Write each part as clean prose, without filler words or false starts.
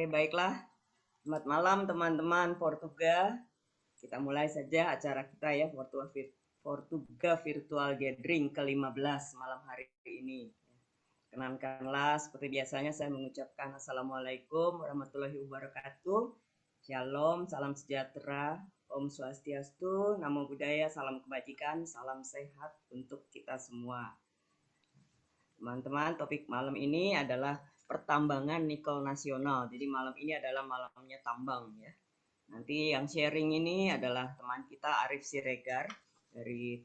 Baiklah. Selamat malam teman-teman Portuga. Kita mulai saja acara kita ya, Portuga Virtual Gathering ke-15 malam hari ini. Kenankanlah seperti biasanya saya mengucapkan Assalamualaikum warahmatullahi wabarakatuh. Shalom, salam sejahtera, Om Swastiastu, Namo Buddhaya, salam kebajikan, salam sehat untuk kita semua. Teman-teman, topik malam ini adalah pertambangan nikel nasional. Jadi malam ini adalah malamnya tambang ya. Nanti yang sharing ini adalah teman kita Arif Siregar dari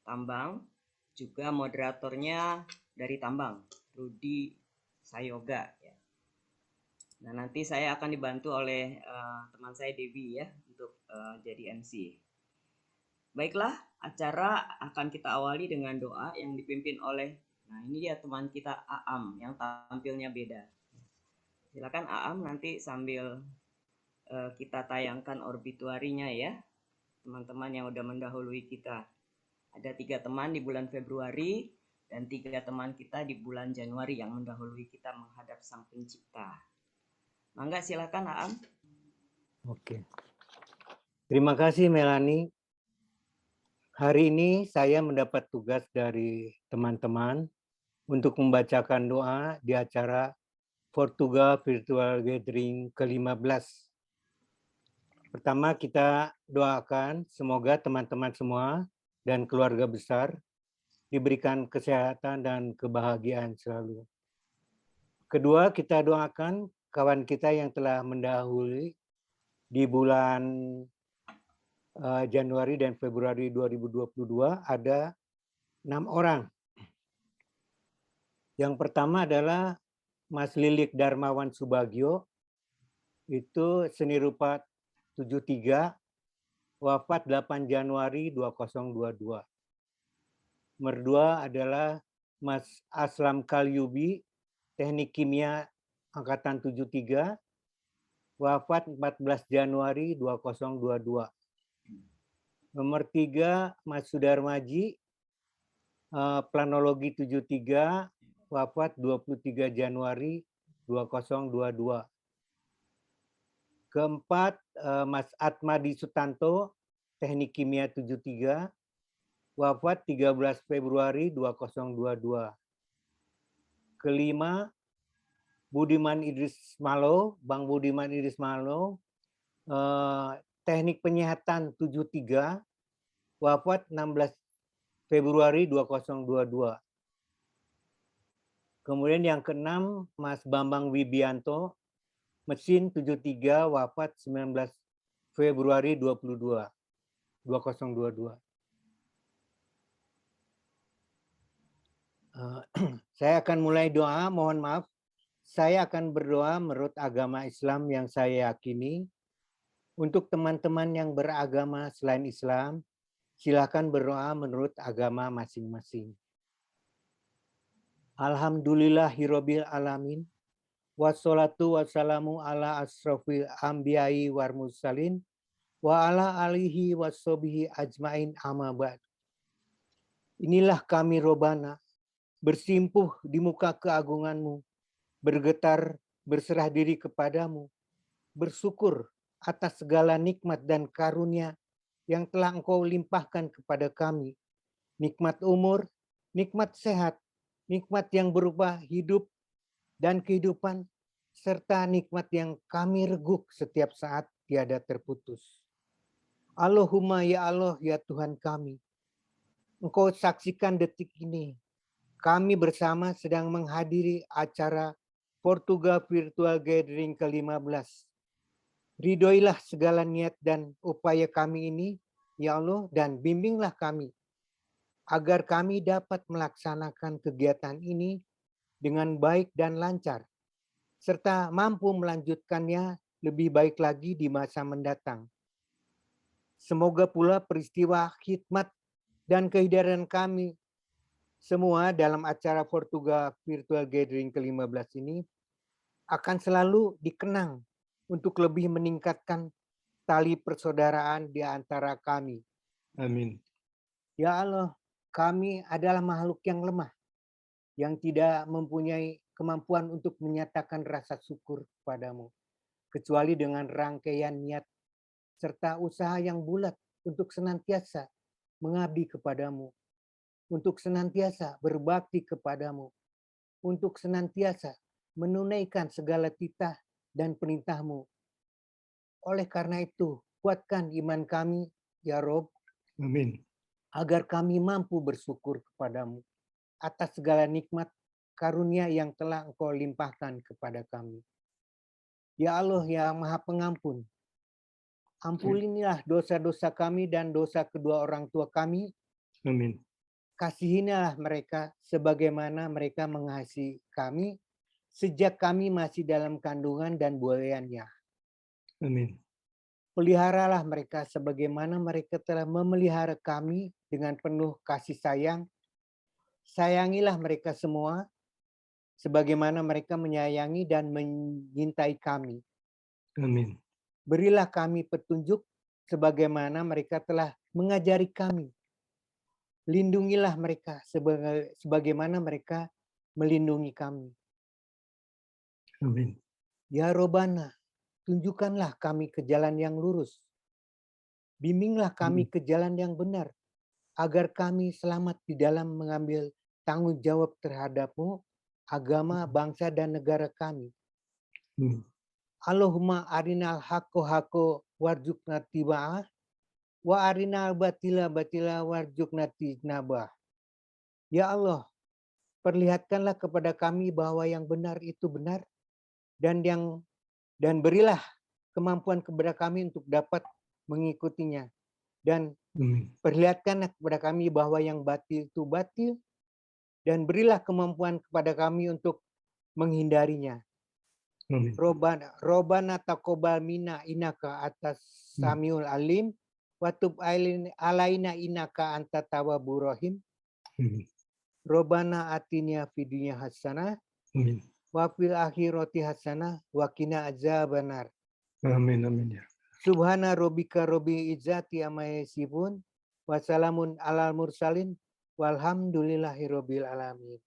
tambang, juga moderatornya dari tambang, Rudi Sayoga ya. Nah, nanti saya akan dibantu oleh teman saya Devi ya untuk jadi MC. Baiklah, acara akan kita awali dengan doa yang dipimpin oleh, nah ini dia teman kita Aam yang tampilnya beda. Silakan Aam nanti sambil kita tayangkan obituarinya ya, teman-teman yang udah mendahului kita. Ada 3 teman di bulan Februari dan 3 teman kita di bulan Januari yang mendahului kita menghadap Sang Pencipta. Mangga silakan Aam. Oke. Terima kasih Melani. Hari ini saya mendapat tugas dari teman-teman untuk membacakan doa di acara Portuga Virtual Gathering ke-15. Pertama kita doakan semoga teman-teman semua dan keluarga besar diberikan kesehatan dan kebahagiaan selalu. Kedua, kita doakan kawan kita yang telah mendahului di bulan Januari dan Februari 2022 ada 6 orang. Yang pertama adalah Mas Lilik Darmawan Subagio, itu seni rupa 73, wafat 8 Januari 2022. Nomor 2 adalah Mas Aslam Kalyubi, teknik kimia angkatan 73, wafat 14 Januari 2022. Nomor 3, Mas Sudarmaji, planologi 73, wafat 23 Januari 2022. Keempat, Mas Atmadi Sutanto, teknik kimia 73, wafat 13 Februari 2022. Kelima, Budiman Idris Malo, Bang Budiman Idris Malo, teknik penyihatan 73, wafat 16 Februari 2022. Kemudian yang keenam, Mas Bambang Wibianto, mesin 73, wafat 19 Februari 2022. Saya akan mulai doa, mohon maaf. Saya akan berdoa menurut agama Islam yang saya yakini. Untuk teman-teman yang beragama selain Islam, silakan berdoa menurut agama masing-masing. Alhamdulillahirabbil alamin. Wassalatu wassalamu ala asrofil anbiya'i wal mursalin wa ala alihi wassobihi ajmain amma ba'd. Inilah kami Robana, bersimpuh di muka keagunganmu, bergetar berserah diri kepadamu, bersyukur atas segala nikmat dan karunia yang telah Engkau limpahkan kepada kami. Nikmat umur, nikmat sehat, nikmat yang berupa hidup dan kehidupan, serta nikmat yang kami reguk setiap saat tiada terputus. Allahumma ya Allah ya Tuhan kami, Engkau saksikan detik ini, kami bersama sedang menghadiri acara Portuga Virtual Gathering ke-15. Ridhoilah segala niat dan upaya kami ini, ya Allah, dan bimbinglah kami, agar kami dapat melaksanakan kegiatan ini dengan baik dan lancar, serta mampu melanjutkannya lebih baik lagi di masa mendatang. Semoga pula peristiwa khidmat dan kehadiran kami semua dalam acara Portuga Virtual Gathering ke-15 ini akan selalu dikenang untuk lebih meningkatkan tali persaudaraan di antara kami. Amin. Ya Allah, kami adalah makhluk yang lemah, yang tidak mempunyai kemampuan untuk menyatakan rasa syukur kepadamu. kecuali dengan rangkaian niat serta usaha yang bulat untuk senantiasa mengabdi kepadamu, untuk senantiasa berbakti kepadamu, untuk senantiasa menunaikan segala titah dan perintahmu. Oleh karena itu, kuatkan iman kami, ya Rob, Amin. agar kami mampu bersyukur kepadamu atas segala nikmat karunia yang telah Engkau limpahkan kepada kami. Ya Allah yang Maha Pengampun, ampunilah dosa-dosa kami dan dosa kedua orang tua kami. Amin. Kasihinilah mereka sebagaimana mereka mengasihi kami sejak kami masih dalam kandungan dan buayannya. Amin. Peliharalah mereka sebagaimana mereka telah memelihara kami dengan penuh kasih sayang. Sayangilah mereka semua sebagaimana mereka menyayangi dan menyintai kami. Amin. Berilah kami petunjuk sebagaimana mereka telah mengajari kami. Lindungilah mereka sebagaimana mereka melindungi kami. Amin. Ya Robana, tunjukkanlah kami ke jalan yang lurus. Bimbinglah kami ke jalan yang benar, agar kami selamat di dalam mengambil tanggung jawab terhadap-Mu, agama, bangsa, dan negara kami. Allahumma arinal haqqo warzuqna tiba'ah, wa arinal batila warzuqna tinabah. Ya Allah, perlihatkanlah kepada kami bahwa yang benar itu benar, dan berilah kemampuan kepada kami untuk dapat mengikutinya. Dan perlihatkanlah kepada kami bahwa yang batil itu batil, dan berilah kemampuan kepada kami untuk menghindarinya. Robana taqabbal minna innaka atas samiul alim wa tub alaina innaka antat tawwabur rahim. Robana atinya fid dunya hasanah wa fil akhirati hasanah wa qina adzabannar. Amin. Amin. Ya. Subhana rabbika rabbil izzati amma yasifun wa salamun alal mursalin walhamdulillahi rabbil alamin.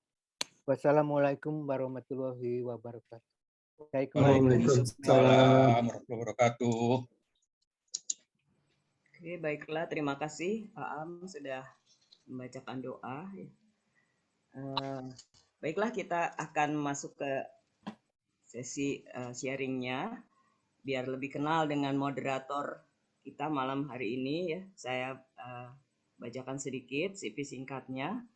Wassalamualaikum warahmatullahi wabarakatuh. Waalaikumsalam warahmatullahi wabarakatuh. Oke, baiklah. Terima kasih Pak Am sudah membacakan doa. Baiklah, kita akan masuk ke sesi sharingnya. Biar lebih kenal dengan moderator kita malam hari ini ya. Saya bacakan sedikit CV singkatnya.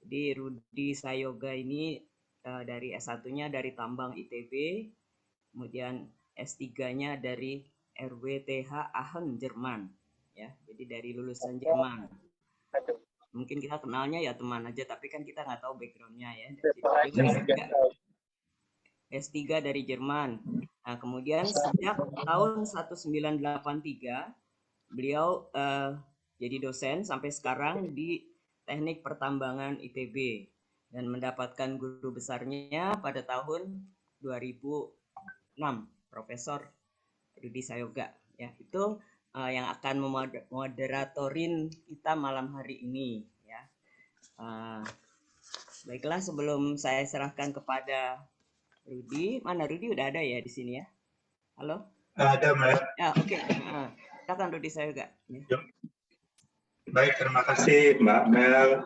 Jadi Rudi Sayoga ini dari S1-nya dari Tambang ITB, kemudian S3-nya dari RWTH Aachen, Jerman. Ya, jadi dari lulusan Jerman. Mungkin kita kenalnya ya teman aja, tapi kan kita nggak tahu background-nya ya. S3 dari Jerman. Nah, kemudian sejak tahun 1983 beliau jadi dosen sampai sekarang di Teknik Pertambangan ITB dan mendapatkan guru besarnya pada tahun 2006, Profesor Rudi Sayoga. Ya, itu yang akan moderatorin kita malam hari ini. Ya. Baiklah, sebelum saya serahkan kepada Rudi, mana Rudi udah ada ya di sini ya? Halo? Ada, Mbak. Ya, oke. Silakan Rudi Sayoga. Ya. Baik, terima kasih Mbak Mel.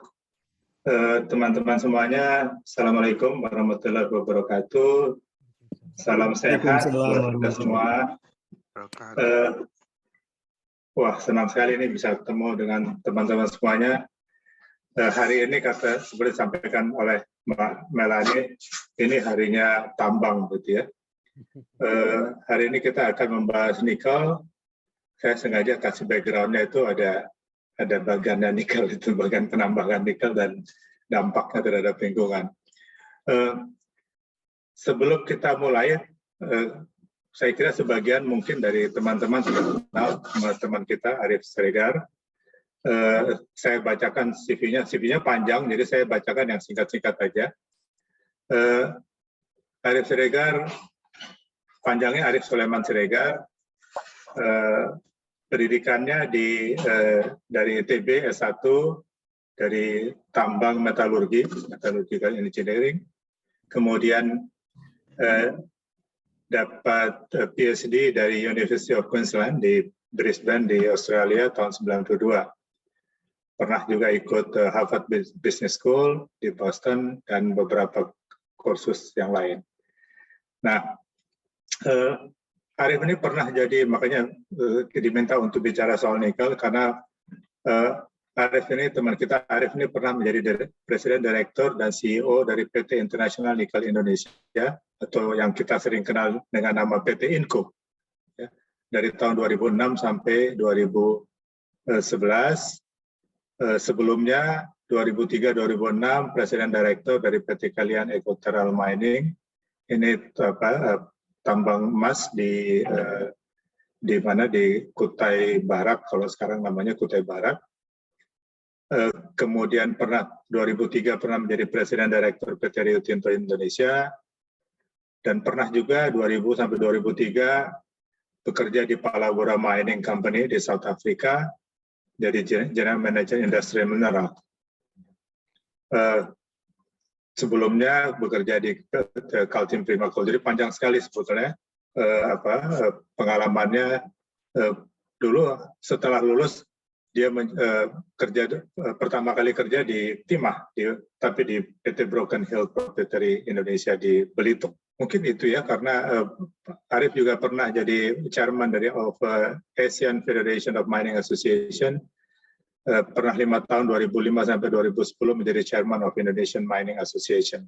Teman-teman semuanya, Assalamualaikum warahmatullahi wabarakatuh. Salam sehat buat kita semua. Wah, senang sekali ini bisa ketemu dengan teman-teman semuanya. Hari ini seperti disampaikan oleh Mbak Melani, ini harinya tambang, gitu ya. Hari ini kita akan membahas nikel. Saya sengaja kasih background-nya itu ada bagiannya nikel, itu bagian penambangan nikel dan dampaknya terhadap lingkungan. Sebelum kita mulai, saya kira sebagian mungkin dari teman-teman sudah kenal teman kita Arif Siregar. Saya bacakan CV-nya panjang, jadi saya bacakan yang singkat-singkat aja. Arif Siregar, panjangnya Arif Sulaiman Siregar. Pendidikannya dari ITB S1 dari tambang metalurgical engineering, kemudian dapat PhD dari University of Queensland di Brisbane di Australia tahun 92. Pernah juga ikut Harvard Business School di Boston dan beberapa kursus yang lain. Nah, Arif ini pernah jadi, makanya diminta untuk bicara soal nikel karena Arif ini, teman kita Arif ini pernah menjadi Presiden Direktur dan CEO dari PT International Nikel Indonesia atau yang kita sering kenal dengan nama PT Inco. Ya, dari tahun 2006 sampai 2011. Sebelumnya 2003-2006 Presiden Direktur dari PT Kalian Equatorial Mining. Ini tambang emas di mana di Kutai Barat, kalau sekarang namanya Kutai Barat. Kemudian 2003 pernah menjadi Presiden Direktur PT Rio Tinto Indonesia, dan pernah juga 2000 sampai 2003 bekerja di Palabora Mining Company di South Africa, jadi General Manager Industri Mineral. Sebelumnya bekerja di Kaltim Primacoal. Jadi panjang sekali sebetulnya pengalamannya. Dulu setelah lulus dia pertama kali kerja di Timah, tapi di PT Broken Hill Proprietary Indonesia di Belitung. Mungkin itu ya, karena Arif juga pernah jadi chairman dari Asian Federation of Mining Association. Pernah 5 tahun 2005 sampai 2010 menjadi Chairman of Indonesian Mining Association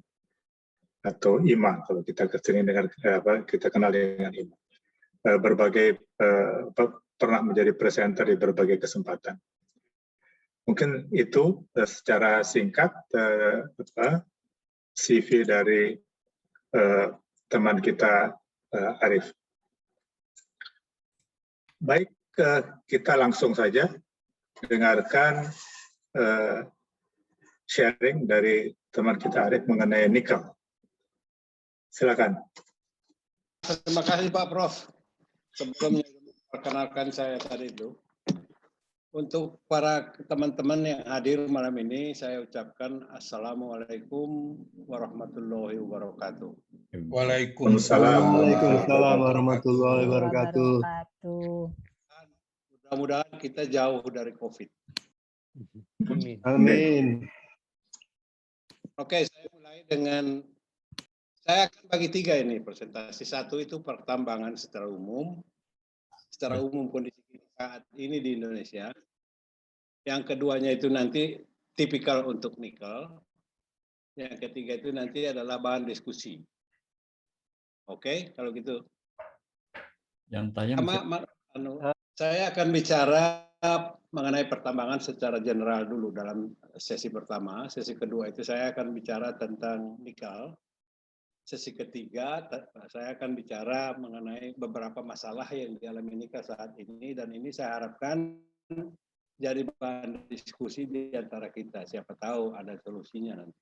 atau IMA kalau kita sering dengar, kita kenal dengan IMA. Berbagai pernah menjadi presenter di berbagai kesempatan. Mungkin itu secara singkat CV dari teman kita Arif. Baik, kita langsung saja dengarkan sharing dari teman kita Arif mengenai nikel. Silakan. Terima kasih Pak Prof. Sebelumnya perkenalkan saya tadi itu. Untuk para teman-teman yang hadir malam ini, saya ucapkan Assalamualaikum warahmatullahi wabarakatuh. Waalaikumsalam warahmatullahi wabarakatuh. Mudah-mudahan kita jauh dari COVID. Amin. Oke, saya mulai dengan, saya akan bagi 3 ini presentasi. 1 itu pertambangan secara umum kondisi saat ini di Indonesia. Yang keduanya itu nanti tipikal untuk nikel. Yang ketiga itu nanti adalah bahan diskusi. Oke, kalau gitu. Yang tayang. Saya akan bicara mengenai pertambangan secara general dulu dalam sesi pertama. Sesi kedua itu saya akan bicara tentang nikel. Sesi ketiga saya akan bicara mengenai beberapa masalah yang dialami nikel saat ini, dan ini saya harapkan jadi bahan diskusi di antara kita. Siapa tahu ada solusinya nanti.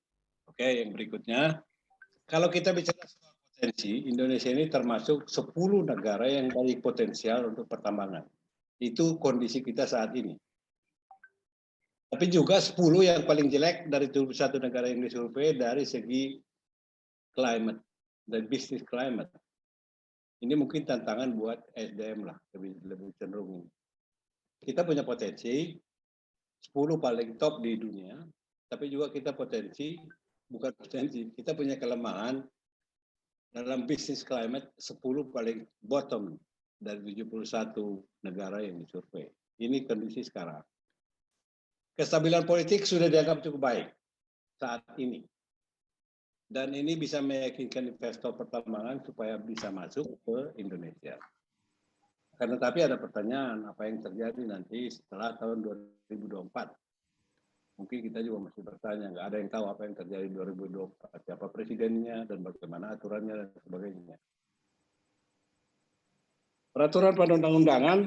Oke, yang berikutnya. Kalau kita bicara soal potensi, Indonesia ini termasuk 10 negara yang paling potensial untuk pertambangan. Itu kondisi kita saat ini. Tapi juga 10 yang paling jelek dari 21 negara yang disurvei dari segi climate dan bisnis climate. Ini mungkin tantangan buat SDM lah, lebih cenderung. Kita punya potensi 10 paling top di dunia, tapi juga kita kita punya kelemahan dalam bisnis climate 10 paling bottom dari 71 negara yang disurvei. Ini kondisi sekarang. Kestabilan politik sudah dianggap cukup baik saat ini. Dan ini bisa meyakinkan investor pertambangan supaya bisa masuk ke Indonesia. Karena tapi ada pertanyaan, apa yang terjadi nanti setelah tahun 2024? Mungkin kita juga masih bertanya, nggak ada yang tahu apa yang terjadi 2024. Siapa presidennya dan bagaimana aturannya dan sebagainya. Peraturan perundang-undangan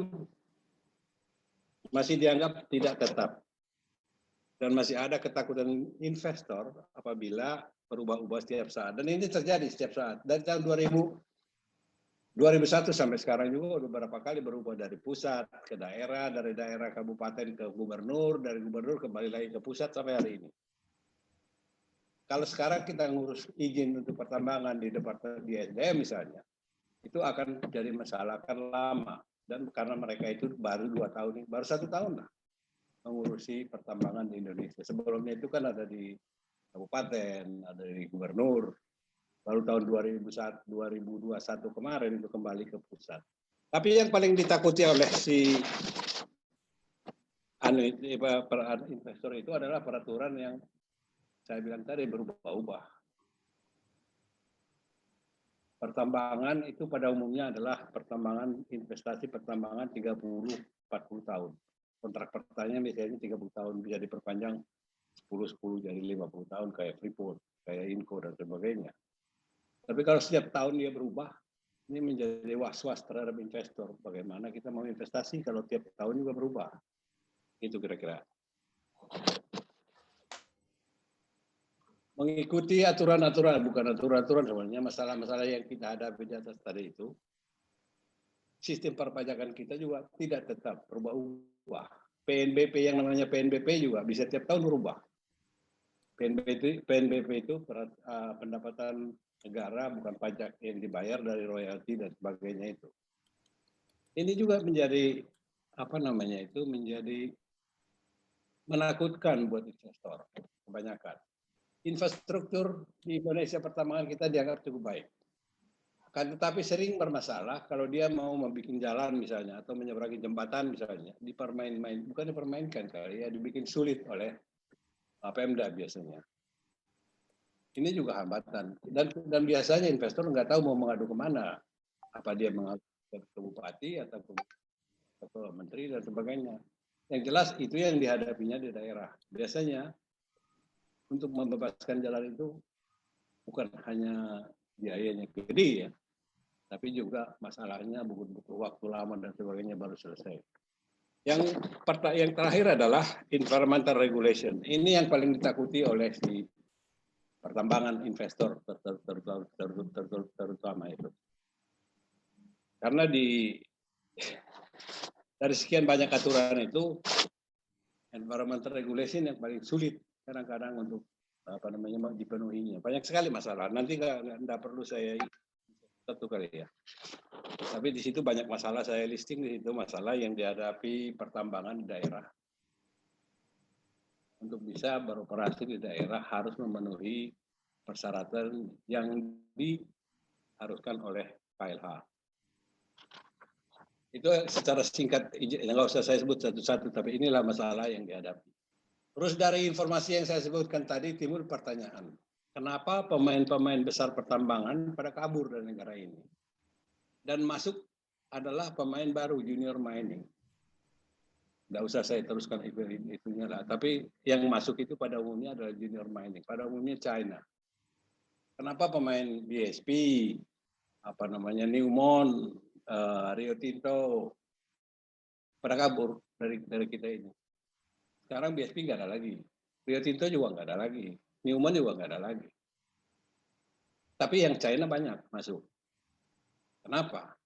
masih dianggap tidak tetap. Dan masih ada ketakutan investor apabila berubah-ubah setiap saat. Dan ini terjadi setiap saat. Dari tahun 2001 sampai sekarang juga beberapa kali berubah dari pusat ke daerah, dari daerah kabupaten ke gubernur, dari gubernur kembali lagi ke pusat sampai hari ini. Kalau sekarang kita ngurus izin untuk pertambangan di Departemen di SDM misalnya, itu akan jadi masalah, akan lama. Dan karena mereka itu baru 2 tahun, baru 1 tahun lah mengurusi pertambangan di Indonesia. Sebelumnya itu kan ada di kabupaten, ada di gubernur. Baru tahun 2021 kemarin itu kembali ke pusat. Tapi yang paling ditakuti oleh si investor itu adalah peraturan yang saya bilang tadi berubah-ubah. Pertambangan itu pada umumnya adalah pertambangan investasi pertambangan 30-40 tahun. Kontrak pertanyaan biasanya 30 tahun, bisa diperpanjang 10 jadi 50 tahun kayak Freeport, kayak Inco dan sebagainya. Tapi kalau setiap tahun dia berubah, ini menjadi was-was terhadap investor. Bagaimana kita mau investasi kalau tiap tahun juga berubah? Itu kira-kira. Mengikuti aturan-aturan, bukan aturan-aturan sebenarnya, masalah-masalah yang kita hadapi di atas tadi itu, sistem perpajakan kita juga tidak tetap berubah-ubah. PNBP yang namanya PNBP juga bisa tiap tahun berubah. PNBP itu pendapatan negara, bukan pajak yang dibayar dari royalti dan sebagainya itu. Ini juga menjadi menjadi menakutkan buat investor kebanyakan. Infrastruktur di Indonesia pertambangan kita dianggap cukup baik. Tetapi sering bermasalah kalau dia mau membuat jalan misalnya atau menyeberangi jembatan misalnya, bukan dipermainkan kali ya, dibikin sulit oleh Pemda biasanya. Ini juga hambatan dan biasanya investor nggak tahu mau mengadu kemana, apa dia mengadu ke bupati atau ke menteri dan sebagainya. Yang jelas itu yang dihadapinya di daerah. Biasanya untuk membebaskan jalan itu bukan hanya biayanya gede ya, tapi juga masalahnya butuh waktu lama dan sebagainya baru selesai. Yang terakhir adalah environmental regulation. Ini yang paling ditakuti oleh si pertambangan investor terutama itu. Karena dari sekian banyak aturan itu, environmental regulation yang paling sulit kadang-kadang untuk dipenuhinya. Banyak sekali masalah. Nanti nggak perlu saya satu kali ya. Tapi di situ banyak masalah, saya listing di situ masalah yang dihadapi pertambangan di daerah. Untuk bisa beroperasi di daerah harus memenuhi persyaratan yang diharuskan oleh KLH. Itu secara singkat, nggak usah saya sebut satu-satu, tapi inilah masalah yang dihadapi. Terus dari informasi yang saya sebutkan tadi timbul pertanyaan, kenapa pemain-pemain besar pertambangan pada kabur dari negara ini? Dan masuk adalah pemain baru, junior mining. Nggak usah saya teruskan itunya lah. Tapi yang masuk itu pada umumnya adalah junior mining. Pada umumnya China. Kenapa pemain BSP, Newmont, Rio Tinto, pada kabur dari kita ini. Sekarang BSP nggak ada lagi. Rio Tinto juga nggak ada lagi. Newmont juga nggak ada lagi. Tapi yang China banyak masuk. Kenapa?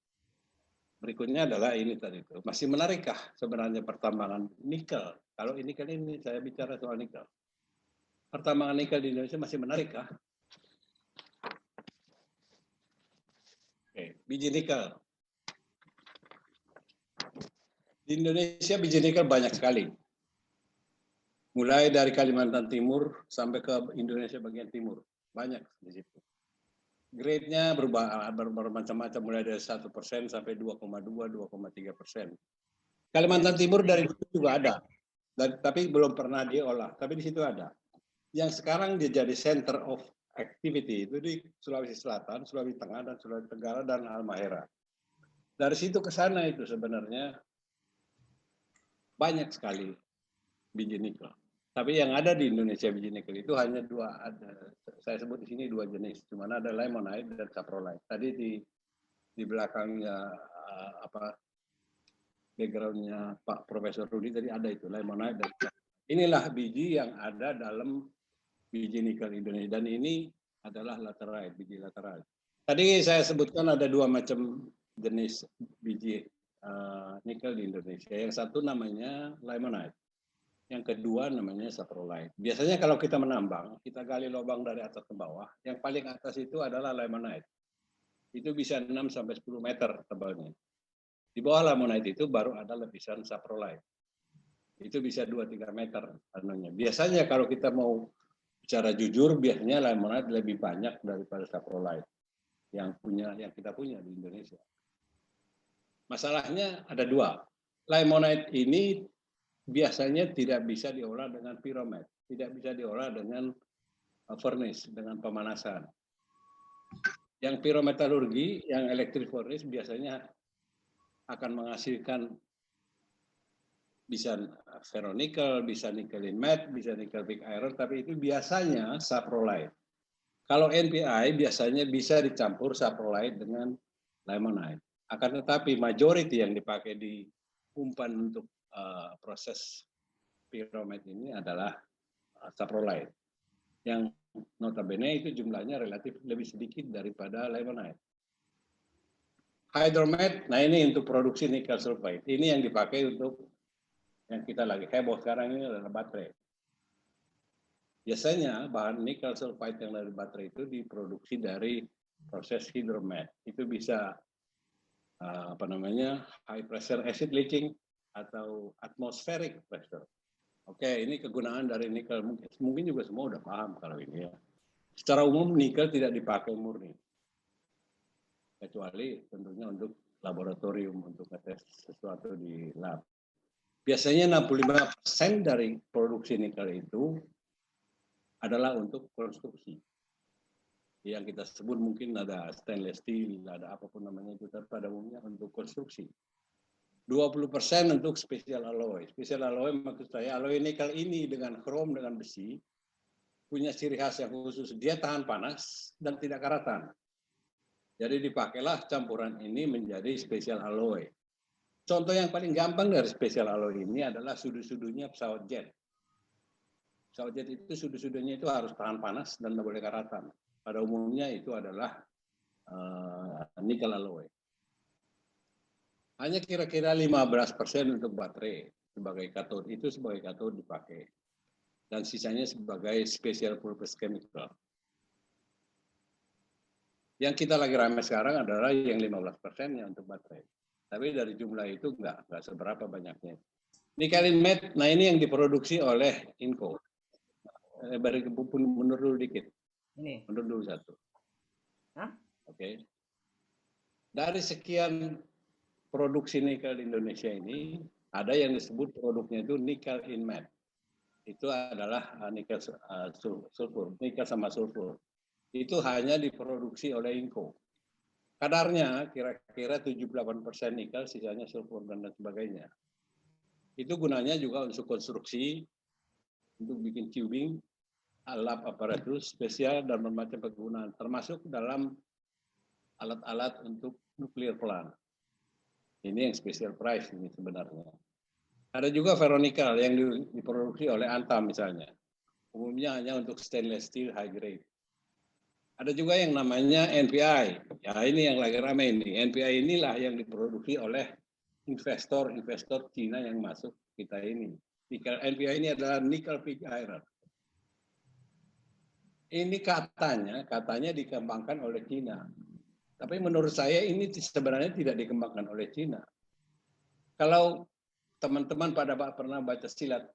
Berikutnya adalah ini tadi itu. Masih menarikkah sebenarnya pertambangan nikel? Kalau nikel ini saya bicara soal nikel. Pertambangan nikel di Indonesia masih menarikkah? Oke, biji nikel. Di Indonesia biji nikel banyak sekali. Mulai dari Kalimantan Timur sampai ke Indonesia bagian timur. Banyak di situ. Grade-nya bermacam-macam, mulai dari 1% sampai 2,2, 2,3%. Kalimantan Timur dari dulu juga ada, tapi belum pernah diolah. Tapi di situ ada. Yang sekarang dia jadi center of activity itu di Sulawesi Selatan, Sulawesi Tengah, dan Sulawesi Tenggara dan Halmahera. Dari situ ke sana itu sebenarnya banyak sekali biji nikel. Tapi yang ada di Indonesia biji nikel itu hanya dua, saya sebut di sini dua jenis. Cuma ada limonite dan saprolite. Tadi di belakangnya backgroundnya Pak Profesor Rudi tadi ada itu limonite dan inilah biji yang ada dalam biji nikel Indonesia, dan ini adalah laterite, biji laterite. Tadi saya sebutkan ada dua macam jenis biji nikel di Indonesia. Yang satu namanya limonite. Yang kedua namanya saprolite. Biasanya kalau kita menambang, kita gali lubang dari atas ke bawah, yang paling atas itu adalah limonite. Itu bisa 6 sampai 10 meter tebalnya. Di bawah limonite itu baru ada lapisan saprolite. Itu bisa 2-3 meter anunya. Biasanya kalau kita mau bicara jujur, biasanya limonite lebih banyak daripada saprolite yang kita punya di Indonesia. Masalahnya ada dua. Limonite ini biasanya tidak bisa diolah dengan pyromet, tidak bisa diolah dengan furnace, dengan pemanasan. Yang pyrometalurgi, yang electric furnace biasanya akan menghasilkan bisa ferronikel, bisa nickel in matte, bisa nickel pig iron, tapi itu biasanya saprolite. Kalau NPI biasanya bisa dicampur saprolite dengan limonite. Akan tetapi majority yang dipakai di umpan untuk proses pyromet ini adalah saprolite. Yang notabene itu jumlahnya relatif lebih sedikit daripada limonite. Hydromet, nah ini untuk produksi nikel sulfide. Ini yang dipakai untuk yang kita lagi heboh sekarang ini adalah baterai. Biasanya bahan nikel sulfide yang dari baterai itu diproduksi dari proses hidromet. Itu bisa high pressure acid leaching atau atmospheric pressure. Oke, ini kegunaan dari nikel. Mungkin juga semua udah paham kalau ini ya. Secara umum nikel tidak dipakai murni, kecuali tentunya untuk laboratorium, untuk tes sesuatu di lab. Biasanya 65% dari produksi nikel itu adalah untuk konstruksi. Yang kita sebut mungkin ada stainless steel, ada apapun namanya itu, tapi pada umumnya untuk konstruksi. 20% untuk special alloy. Special alloy maksud saya alloy nikel ini dengan krom, dengan besi, punya ciri khas yang khusus. Dia tahan panas dan tidak karatan. Jadi dipakailah campuran ini menjadi special alloy. Contoh yang paling gampang dari special alloy ini adalah sudut-sudutnya pesawat jet. Pesawat jet itu sudut-sudutnya itu harus tahan panas dan tidak boleh karatan. Pada umumnya itu adalah nikel alloy. Hanya kira-kira 15% untuk baterai sebagai katode, itu sebagai katode dipakai. Dan sisanya sebagai special purpose chemical. Yang kita lagi ramai sekarang adalah yang 15%-nya untuk baterai. Tapi dari jumlah itu enggak seberapa banyaknya. Nickel in matte, nah ini yang diproduksi oleh Inco. Mundur dulu dikit. Ini. Mundur dulu satu. Hah? Oke. Dari sekian produksi nikel di Indonesia ini, ada yang disebut produknya itu nickel in matte. Itu adalah nikel sulfur, nikel sama sulfur. Itu hanya diproduksi oleh Inco. Kadarnya kira-kira 78% nikel, sisanya sulfur dan sebagainya. Itu gunanya juga untuk konstruksi, untuk bikin tubing, lab aparatus spesial dan bermacam kegunaan, termasuk dalam alat-alat untuk nuclear plant. Ini yang special price ini sebenarnya. Ada juga ferronikel yang diproduksi oleh Antam misalnya. Umumnya hanya untuk stainless steel high grade. Ada juga yang namanya NPI. Ya ini yang lagi ramai ini. NPI inilah yang diproduksi oleh investor Cina yang masuk kita ini. NPI ini adalah nickel pig iron. Ini katanya dikembangkan oleh Cina. Tapi menurut saya ini sebenarnya tidak dikembangkan oleh Cina. Kalau teman-teman pernah baca silat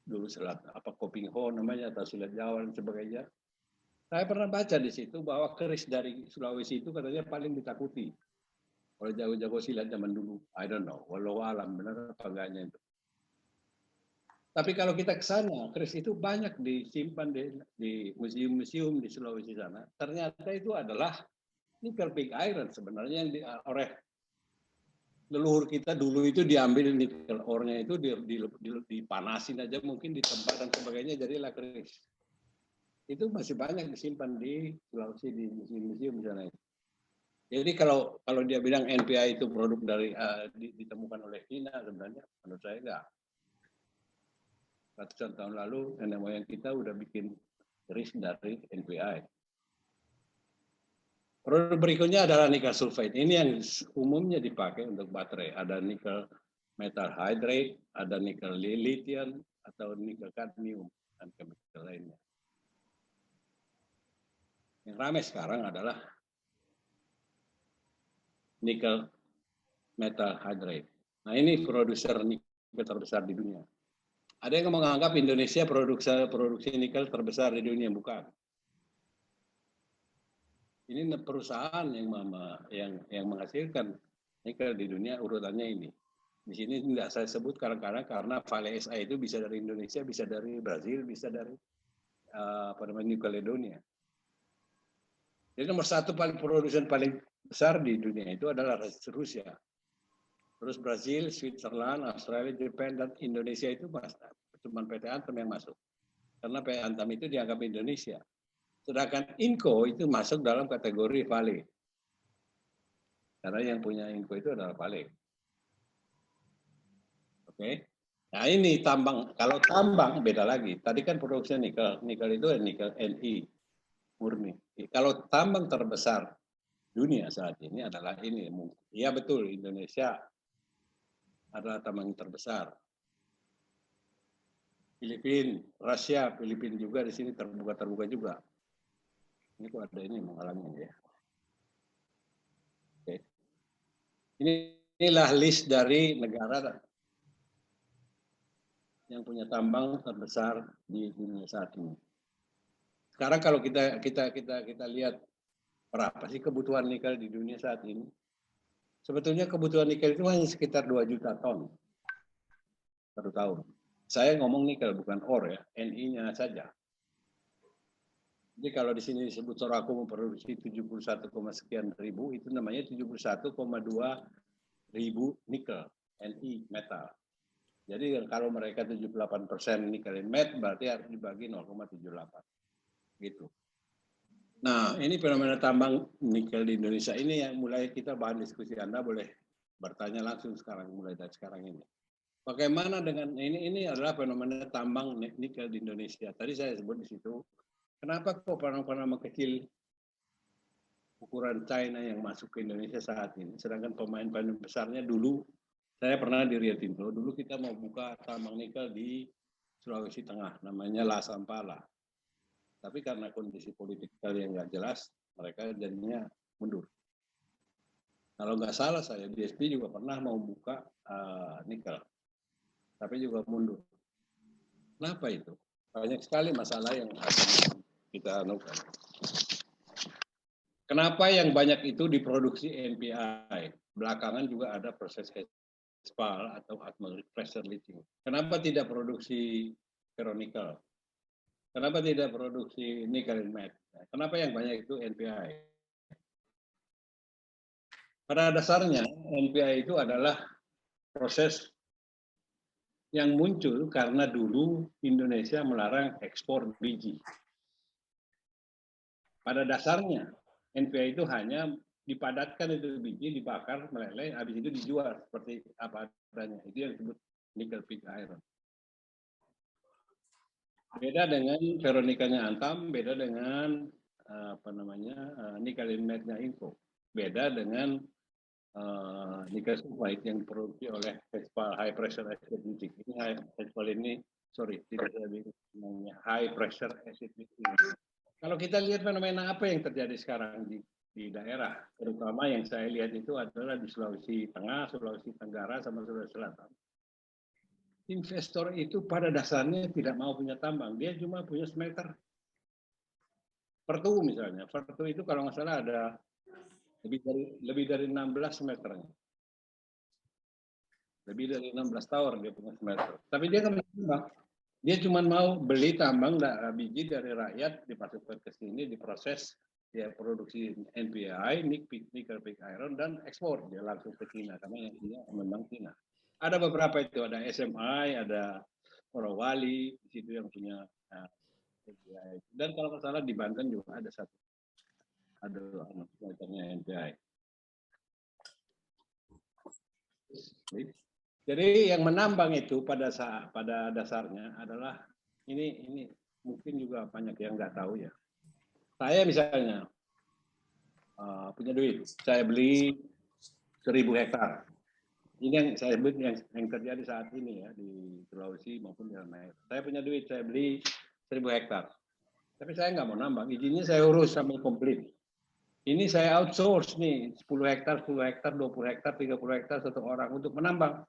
dulu, silat apa Koping Ho namanya, atau silat Jawa dan sebagainya. Saya pernah baca di situ bahwa keris dari Sulawesi itu katanya paling ditakuti oleh jago-jago silat zaman dulu. I don't know, walau alam benar apa enggaknya itu. Tapi kalau kita ke sana, keris itu banyak disimpan di museum-museum di Sulawesi sana. Ternyata itu adalah nickel pig iron sebenarnya yang oleh leluhur kita dulu itu diambil nikel ore-nya itu dipanasin aja mungkin di tempat dan sebagainya, jadilah keris. Itu masih banyak disimpan di Sulawesi di museum-museum di sana. Jadi kalau dia bilang NPI itu produk dari ditemukan oleh China, sebenarnya menurut saya enggak. Ratusan tahun lalu nenek moyang kita udah bikin keris dari NPI. Produk berikutnya adalah nikel sulfide. Ini yang umumnya dipakai untuk baterai. Ada nikel metal hydrate, ada nikel lithium, atau nikel kadmium, dan chemical lainnya. Yang ramai sekarang adalah nikel metal hydride. Nah, ini produser nikel terbesar di dunia. Ada yang menganggap Indonesia produksi nikel terbesar di dunia, bukan. Ini perusahaan yang menghasilkan nikel di dunia, urutannya ini. Di sini tidak saya sebut karena Vale SA itu bisa dari Indonesia, bisa dari Brazil, bisa dari New Caledonia. Jadi nomor satu produsen paling besar di dunia itu adalah Rusia. Terus Brazil, Switzerland, Australia, Jepang, dan Indonesia itu cuma PT Antam yang masuk. Karena PT Antam itu dianggap Indonesia. Sedangkan Inco itu masuk dalam kategori Vale. Karena yang punya Inco itu adalah Vale. Oke. Nah ini tambang. Kalau tambang beda lagi. Tadi kan produksi nikel. Nikel itu nikel Ni murni. Kalau tambang terbesar dunia saat ini adalah ini. Iya betul, Indonesia adalah tambang terbesar. Filipina, Rusia, Filipina juga di sini terbuka juga. Ini kok ada ini mengalami ya. Oke. Inilah list dari negara yang punya tambang terbesar di dunia saat ini. Sekarang kalau kita lihat berapa sih kebutuhan nikel di dunia saat ini? Sebetulnya kebutuhan nikel itu hanya sekitar 2 juta ton per tahun. Saya ngomong nikel bukan ore ya, Ni-nya saja. Jadi kalau di sini disebut Sorako memproduksi 71, sekian ribu, itu namanya 71,2 ribu nikel, Ni metal. Jadi kalau mereka 78% nikel met, berarti harus dibagi 0,78. Gitu. Nah, ini fenomena tambang nikel di Indonesia ini yang mulai kita bahan diskusi. Anda boleh bertanya langsung sekarang, mulai dari sekarang ini. Bagaimana dengan ini adalah fenomena tambang nikel di Indonesia. Tadi saya sebut di situ, kenapa kok panama kecil ukuran China yang masuk ke Indonesia saat ini, sedangkan pemain-pemain besarnya dulu, saya pernah di Rio Tinto, dulu kita mau buka tambang nikel di Sulawesi Tengah, namanya La Sampala. Tapi karena kondisi politik yang nggak jelas, mereka jadinya mundur. Kalau nggak salah saya, BSP juga pernah mau buka nikel, tapi juga mundur. Kenapa itu? Banyak sekali masalah yang harus kita anukan. Kenapa yang banyak itu diproduksi NPI? Belakangan juga ada proses SPAL atau atmospheric pressure leaching. Kenapa tidak produksi ferronikel? Kenapa tidak produksi nikel matte? Kenapa yang banyak itu NPI? Pada dasarnya NPI itu adalah proses yang muncul karena dulu Indonesia melarang ekspor biji. Pada dasarnya NPI itu hanya dipadatkan itu biji, dibakar, meleleh, habis itu dijual seperti apa adanya. Itu yang disebut nickel pig iron. Beda dengan ferronikelnya Antam, beda dengan nikel matte-nya Inco. Beda dengan nikel sulfide yang diproduksi oleh high pressure acid leaching. Ini tidak ada namanya high pressure acid leaching. Kalau kita lihat fenomena apa yang terjadi sekarang di daerah, terutama yang saya lihat itu adalah di Sulawesi Tengah, Sulawesi Tenggara, sama Sulawesi Selatan. Investor itu pada dasarnya tidak mau punya tambang, dia cuma punya smelter. Pertu misalnya, Pertu itu kalau nggak salah ada lebih dari 16 smelternya. Lebih dari 16 tower dia punya smelter. Tapi dia nggak mau tambang. Dia cuma mau beli tambang biji dari rakyat, dimasukkan ke sini, diproses, dia produksi NPI, nickel pig iron, dan ekspor. Dia langsung ke China, karena yang punya memang China. Ada beberapa itu, ada SMI, ada Morowali, di situ yang punya NPI. Dan kalau nggak salah di Banten juga ada satu. Ada smelternya NPI. Jadi yang menambang itu pada dasarnya adalah ini mungkin juga banyak yang nggak tahu ya. Saya misalnya punya duit, saya beli 1.000 hektar. Ini yang saya sebut yang terjadi saat ini ya di Sulawesi maupun di lain. Saya punya duit, saya beli 1.000 hektar. Tapi saya nggak mau nambang, izinnya saya urus sampai komplit. Ini saya outsource nih, 10 hektar, 20 hektar, 30 hektar, 1 orang untuk menambang.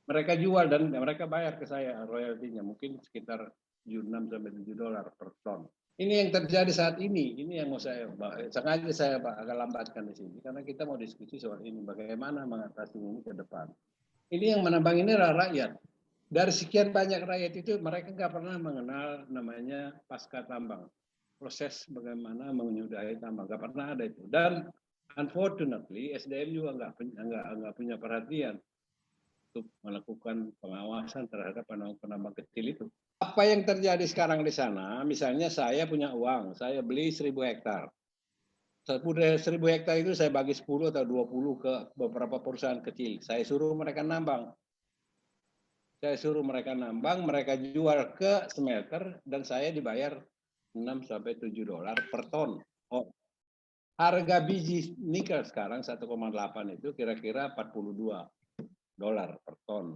Mereka jual dan mereka bayar ke saya royaltinya, mungkin sekitar $6 sampai $7 per ton. Ini yang terjadi saat ini yang mau saya sengaja saya agak lambatkan di sini, karena kita mau diskusi soal ini, bagaimana mengatasi ini ke depan. Ini yang menambang ini adalah rakyat. Dari sekian banyak rakyat itu, mereka nggak pernah mengenal namanya pasca tambang. Proses bagaimana menyudahi tambang, nggak pernah ada itu. Dan unfortunately, SDM juga nggak punya perhatian untuk melakukan pengawasan terhadap penambang kecil itu. Apa yang terjadi sekarang di sana, misalnya saya punya uang, saya beli 1.000 hektar. 1.000 hektar itu saya bagi 10 atau 20 ke beberapa perusahaan kecil. Saya suruh mereka nambang. Mereka jual ke smelter, dan saya dibayar $6 sampai $7 per ton. Oh, harga biji nikel sekarang 1,8 itu kira-kira $42 per ton.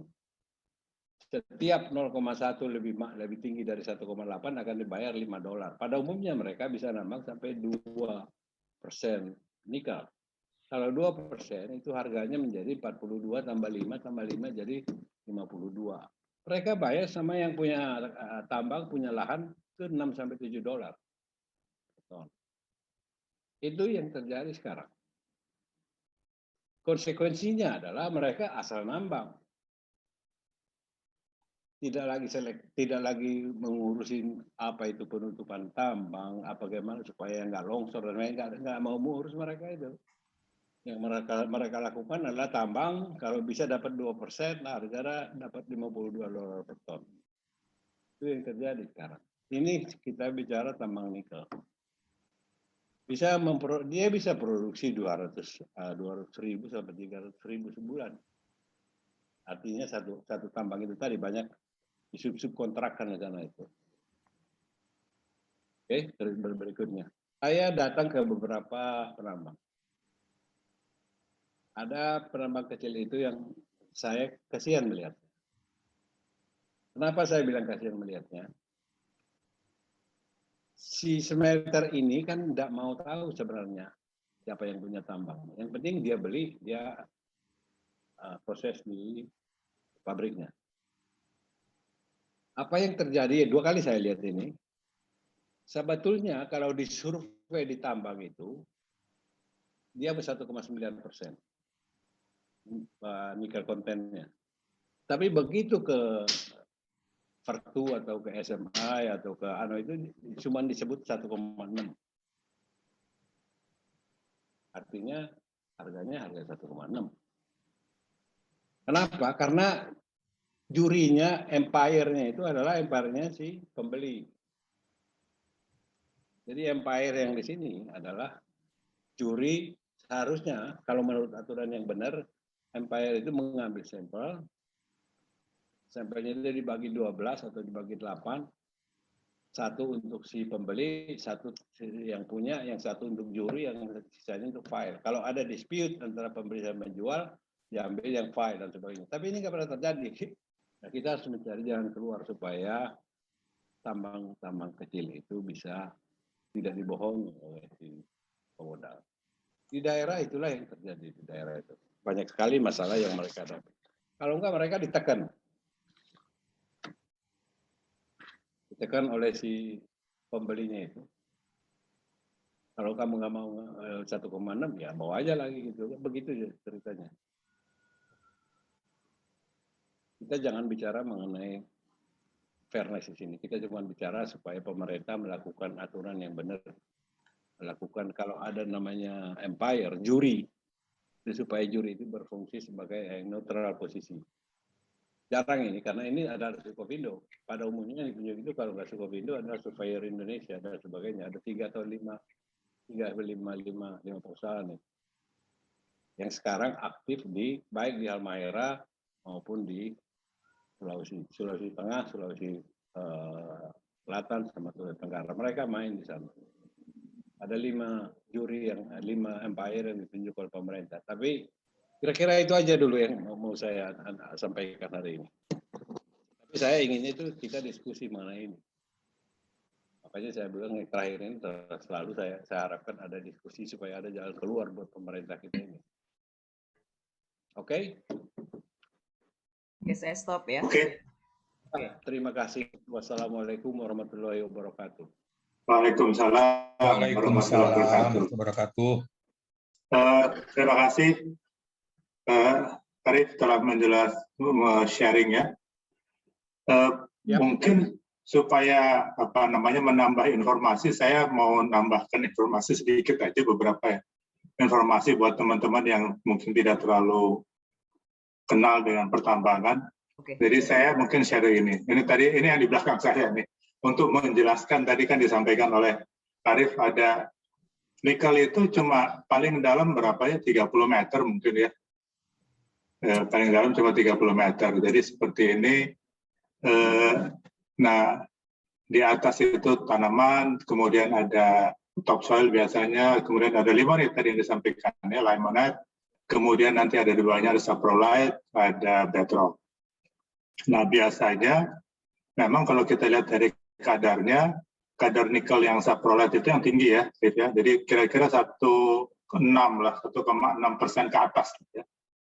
Setiap 0,1 lebih tinggi dari 1,8 akan dibayar $5. Pada umumnya mereka bisa nambang sampai 2% nikel. Kalau 2% itu harganya menjadi 42 tambah 5 jadi 52. Mereka bayar sama yang punya tambang, punya lahan ke $6 sampai $7 per ton. Itu yang terjadi sekarang. Konsekuensinya adalah mereka asal nambang. Tidak lagi mengurusin apa itu penutupan tambang, apa bagaimana supaya nggak longsor, dan nggak mau mengurus mereka itu. Yang mereka lakukan adalah tambang, kalau bisa dapat 2%, harga dapat $52 per ton. Itu yang terjadi sekarang. Ini kita bicara tambang nikel. Dia bisa produksi 200.000 sampai 300.000 sebulan. Artinya satu tambang itu tadi banyak subkontrakkan ke sana itu. Oke, terus berikutnya. Saya datang ke beberapa penambang. Ada penambang kecil itu yang saya kasihan melihat. Kenapa saya bilang kasihan melihatnya? Si smelter ini kan tidak mau tahu sebenarnya siapa yang punya tambang. Yang penting dia beli, dia proses di pabriknya. Apa yang terjadi, 2 kali saya lihat ini, sebetulnya kalau disurvei di tambang itu, dia 1,9% nikel kontennya. Tapi begitu ke Vertu atau ke SMA atau ke itu cuma disebut 1,6. Artinya harganya harga 1,6. Kenapa? Karena jurinya, empire-nya itu adalah empire-nya si pembeli. Jadi empire yang di sini adalah juri, seharusnya kalau menurut aturan yang benar, empire itu mengambil sampel, sampelnya itu dibagi 12 atau dibagi 8, satu untuk si pembeli, satu yang punya, yang satu untuk juri, yang sisanya untuk file. Kalau ada dispute antara pembeli dan menjual, diambil yang file dan sebagainya. Tapi ini nggak pernah terjadi. Nah, kita harus mencari jalan keluar supaya tambang-tambang kecil itu bisa tidak dibohongi oleh si pemodal. Di daerah itulah yang terjadi, di daerah itu. Banyak sekali masalah yang mereka dapat. Kalau enggak, mereka ditekan. Ditekan oleh si pembelinya itu. Kalau kamu nggak mau 1,6, ya bawa aja lagi gitu. Begitu ya ceritanya. Kita jangan bicara mengenai fairness di sini. Kita cuma bicara supaya pemerintah melakukan aturan yang benar. Melakukan kalau ada namanya empire, juri, supaya juri itu berfungsi sebagai neutral posisi. Jarang ini, karena ini ada Sukovindo. Pada umumnya yang ditunjuk itu kalau nggak Sukovindo adalah Surveyor Indonesia dan sebagainya. Ada 3 atau 5 perusahaan nih, yang sekarang aktif baik di Halmahera maupun di Sulawesi Tengah, Sulawesi Selatan, sama Sulawesi Tenggara. Mereka main di sana. Ada 5 juri, 5 empire yang ditunjuk oleh pemerintah. Tapi kira-kira itu aja dulu yang mau saya sampaikan hari ini. Tapi saya inginnya itu kita diskusi mengenai ini. Makanya saya bilang yang terakhir ini selalu saya harapkan ada diskusi supaya ada jalan keluar buat pemerintah kita ini. Oke? Oke, saya stop ya. Oke. Terima kasih. Wassalamualaikum warahmatullahi wabarakatuh. Waalaikumsalam Waalaikumsalam warahmatullahi wabarakatuh. Terima kasih Arif telah sharing ya. Mungkin supaya menambah informasi, saya mau nambahkan informasi sedikit aja, beberapa ya informasi buat teman-teman yang mungkin tidak terlalu kenal dengan pertambangan. Jadi saya mungkin share ini yang di belakang saya nih, untuk menjelaskan. Tadi kan disampaikan oleh Arif, ada nikel itu cuma paling dalam berapa ya, 30 meter mungkin ya, paling dalam cuma 30 meter. Jadi seperti ini. Nah, di atas itu tanaman, kemudian ada topsoil biasanya, kemudian ada limonite tadi yang disampaikan ya, limonite, kemudian nanti ada duanya, ada saprolite, ada bedrock. Nah, biasanya memang kalau kita lihat dari kadarnya, kadar nikel yang saprolite itu yang tinggi ya, jadi kira-kira 1,6 lah, 1,6% ke atas ya,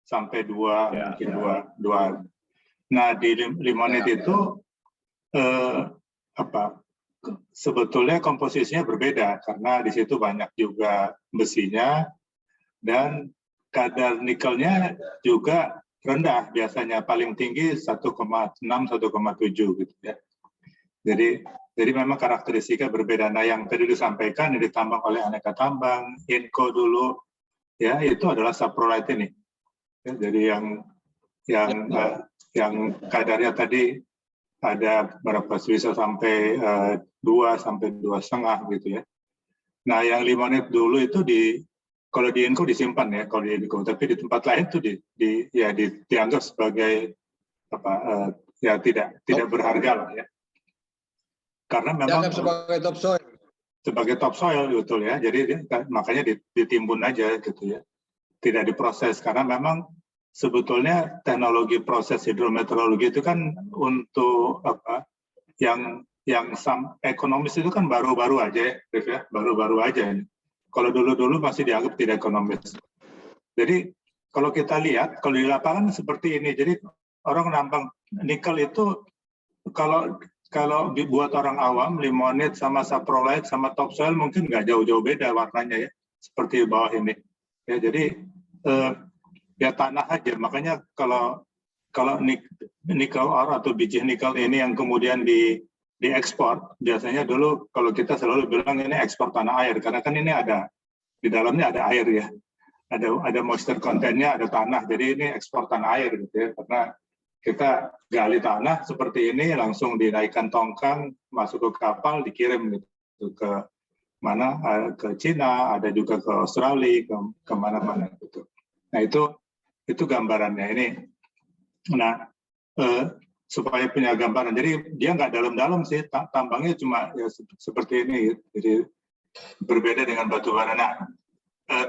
sampai 2 mungkin 2. Nah, di limonite itu sebetulnya komposisinya berbeda karena di situ banyak juga besinya dan kadar nikelnya juga rendah, biasanya paling tinggi 1,6 1,7 gitu ya. Jadi memang karakteristiknya berbeda. Nah, yang tadi disampaikan yang ditambang oleh Aneka Tambang, Inco dulu ya, itu adalah saprolite ini. Ya, jadi yang kadarnya tadi ada berapa, bisa sampai 2 sampai 2,5 gitu ya. Nah, yang limonite dulu itu kalau di Inco disimpan ya, kalau di Inco, tapi di tempat lain itu dianggap sebagai ya tidak berharga lah ya. Karena memang sebagai topsoil. Sebagai topsoil betul ya. Jadi makanya ditimbun aja gitu ya. Tidak diproses karena memang sebetulnya teknologi proses hidrometeorologi itu kan untuk yang ekonomis itu kan baru-baru aja ya, baru-baru aja ini. Kalau dulu-dulu masih dianggap tidak ekonomis. Jadi kalau kita lihat, kalau di lapangan seperti ini, jadi orang nambang nikel itu kalau dibuat orang awam, limonite sama saprolite sama topsoil mungkin nggak jauh-jauh beda warnanya ya, seperti bawah ini. Ya, jadi ya tanah aja. Makanya kalau nikel ore atau biji nikel ini yang kemudian diekspor, biasanya dulu kalau kita selalu bilang ini ekspor tanah air, karena kan ini ada di dalamnya ada air ya, ada moisture content-nya, ada tanah, jadi ini ekspor tanah air gitu ya, karena kita gali tanah seperti ini langsung dinaikkan tongkang, masuk ke kapal, dikirim gitu ke mana, ke Cina, ada juga ke Australia, ke mana-mana gitu. Nah itu gambarannya ini. Nah, supaya punya gambaran, jadi dia nggak dalam-dalam sih, tambangnya cuma ya seperti ini, jadi berbeda dengan batu bara. Nah,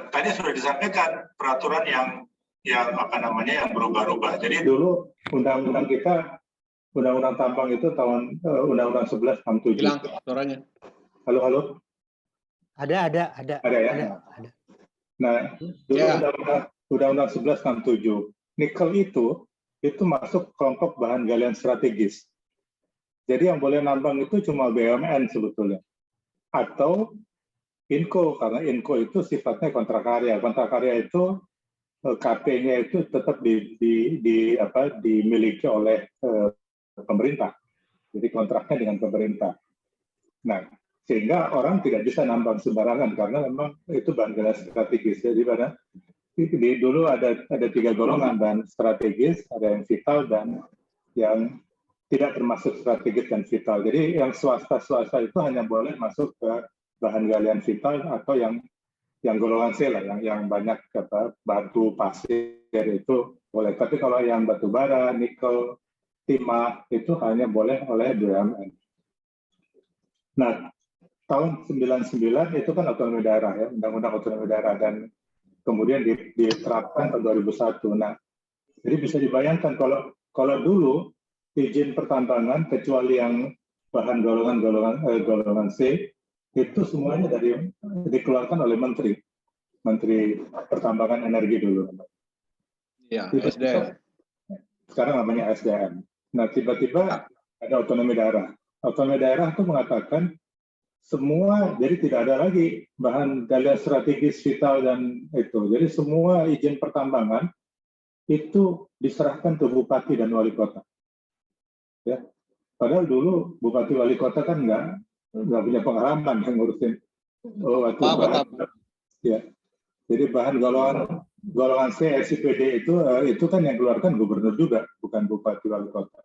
tadi sudah disampaikan peraturan yang berubah-ubah. Jadi dulu undang-undang kita, undang-undang tambang itu tahun undang-undang 1167. Hilang suaranya. Halo. Ada ya? Ada. Nah, dulu undang-undang 1167, nikel itu masuk kelompok bahan galian strategis. Jadi yang boleh nambang itu cuma BUMN sebetulnya. Atau Inco, karena Inco itu sifatnya kontrak-karya. Kontrak-karya itu KP-nya itu tetap dimiliki oleh pemerintah. Jadi kontraknya dengan pemerintah. Nah, sehingga orang tidak bisa nambang sembarangan karena memang itu bahan galian strategis. Jadi dulu ada 3 golongan, bahan strategis, ada yang vital dan yang tidak termasuk strategis dan vital. Jadi yang swasta itu hanya boleh masuk ke bahan galian vital atau yang golongan C lah, yang banyak batu, pasir itu boleh. Tapi kalau yang batu bara, nikel, timah itu hanya boleh oleh BUMN. Nah, tahun 99 itu kan otonomi daerah ya, undang-undang otonomi daerah, dan kemudian diterapkan tahun 2001. Nah, jadi bisa dibayangkan kalau dulu izin pertambangan kecuali yang bahan golongan C itu semuanya dikeluarkan oleh Menteri Pertambangan Energi dulu. Ya, SDM. Sekarang namanya SDM. Nah, tiba-tiba ada otonomi daerah. Otonomi daerah itu mengatakan semua, jadi tidak ada lagi bahan galian strategis vital dan itu. Jadi semua izin pertambangan itu diserahkan ke bupati dan wali kota. Ya, padahal dulu bupati wali kota kan nggak punya pengalaman yang ngurusin bahan. Ya, jadi bahan golongan C, SIPD itu kan yang keluarkan gubernur juga, bukan bupati wali kota.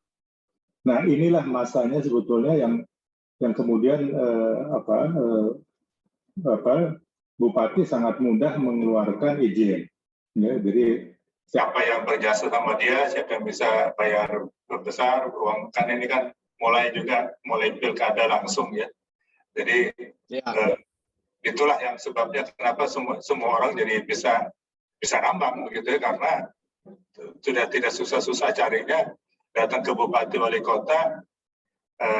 Nah, inilah masanya sebetulnya yang kemudian bupati sangat mudah mengeluarkan izin. Ya, jadi siapa yang berjasa sama dia, siapa yang bisa bayar besar uang, kan ini kan mulai pilkada langsung ya. Jadi itulah yang sebabnya kenapa semua orang jadi bisa nambang begitu ya, karena sudah tidak susah-susah carinya, datang ke bupati wali kota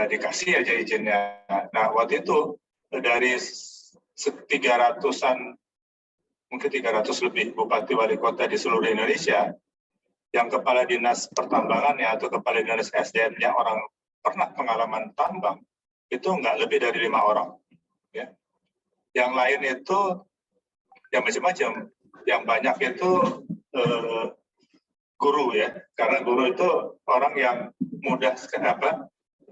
dikasih aja izinnya. Nah, waktu itu dari 300-an, mungkin 300 lebih bupati wali kota di seluruh Indonesia, yang kepala dinas pertambangannya atau kepala dinas SDM-nya orang pernah pengalaman tambang, itu nggak lebih dari 5 orang. Ya. Yang lain itu ya macam-macam. Yang banyak itu guru ya, karena guru itu orang yang mudah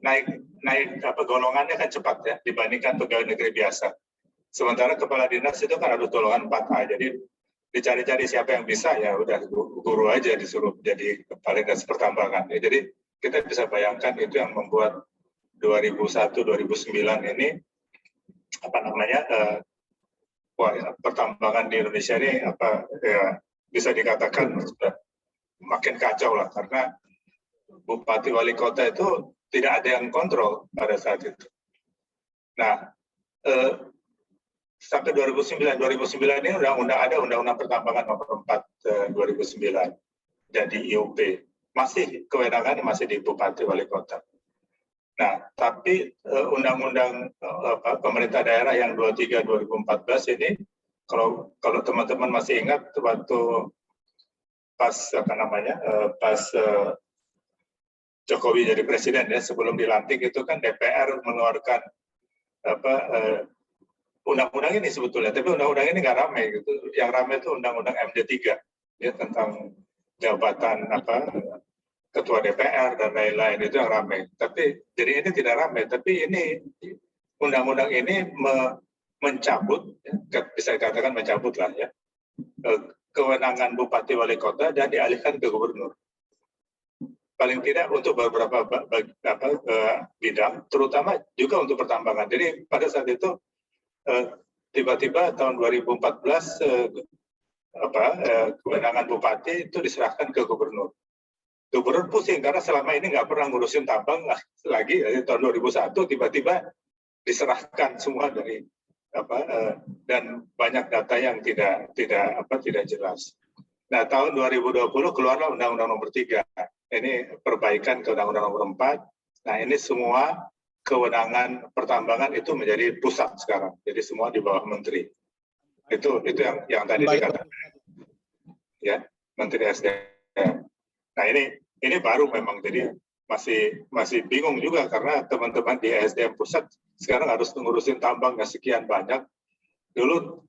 naik golongannya kan cepat ya dibandingkan pegawai negeri biasa. Sementara kepala dinas itu kan ada golongan 4A, jadi dicari-cari siapa yang bisa, ya udah guru aja disuruh jadi kepala dinas pertambangan. Ya, jadi kita bisa bayangkan itu yang membuat 2001-2009 ini pertambangan di Indonesia ini bisa dikatakan sudah makin kacau lah, karena bupati wali kota itu tidak ada yang kontrol pada saat itu. Nah, sampai 2009 ini undang-undang pertambangan nomor 4 2009 jadi IUP, masih kewenangan masih di bupati wali kota. Nah, tapi undang-undang pemerintah daerah yang 23 2014 ini, kalau teman-teman masih ingat waktu pas Jokowi jadi presiden ya, sebelum dilantik itu kan DPR mengeluarkan undang-undang ini sebetulnya, tapi undang-undang ini nggak ramai gitu. Yang ramai itu undang-undang MD3 ya, tentang jabatan ketua DPR dan lain-lain, itu yang ramai. Tapi jadi ini tidak ramai, tapi ini undang-undang ini mencabut, ya, bisa dikatakan mencabut lah ya, kewenangan bupati wali kota dan dialihkan ke gubernur. Paling tidak untuk beberapa bidang, terutama juga untuk pertambangan. Jadi pada saat itu tiba-tiba tahun 2014 kewenangan bupati itu diserahkan ke gubernur. Gubernur pusing karena selama ini nggak pernah ngurusin tambang lagi. Dari tahun 2001 tiba-tiba diserahkan semua dari dan banyak data yang tidak jelas. Nah, tahun 2020 keluarlah Undang-Undang Nomor 3. Ini perbaikan ke Undang-Undang Nomor 4. Nah, ini semua kewenangan pertambangan itu menjadi pusat sekarang. Jadi semua di bawah menteri. Itu yang tadi dikatakan. Ya, Menteri SDM. Nah, ini baru memang, jadi masih bingung juga karena teman-teman di SDM pusat sekarang harus ngurusin tambangnya sekian banyak. Dulu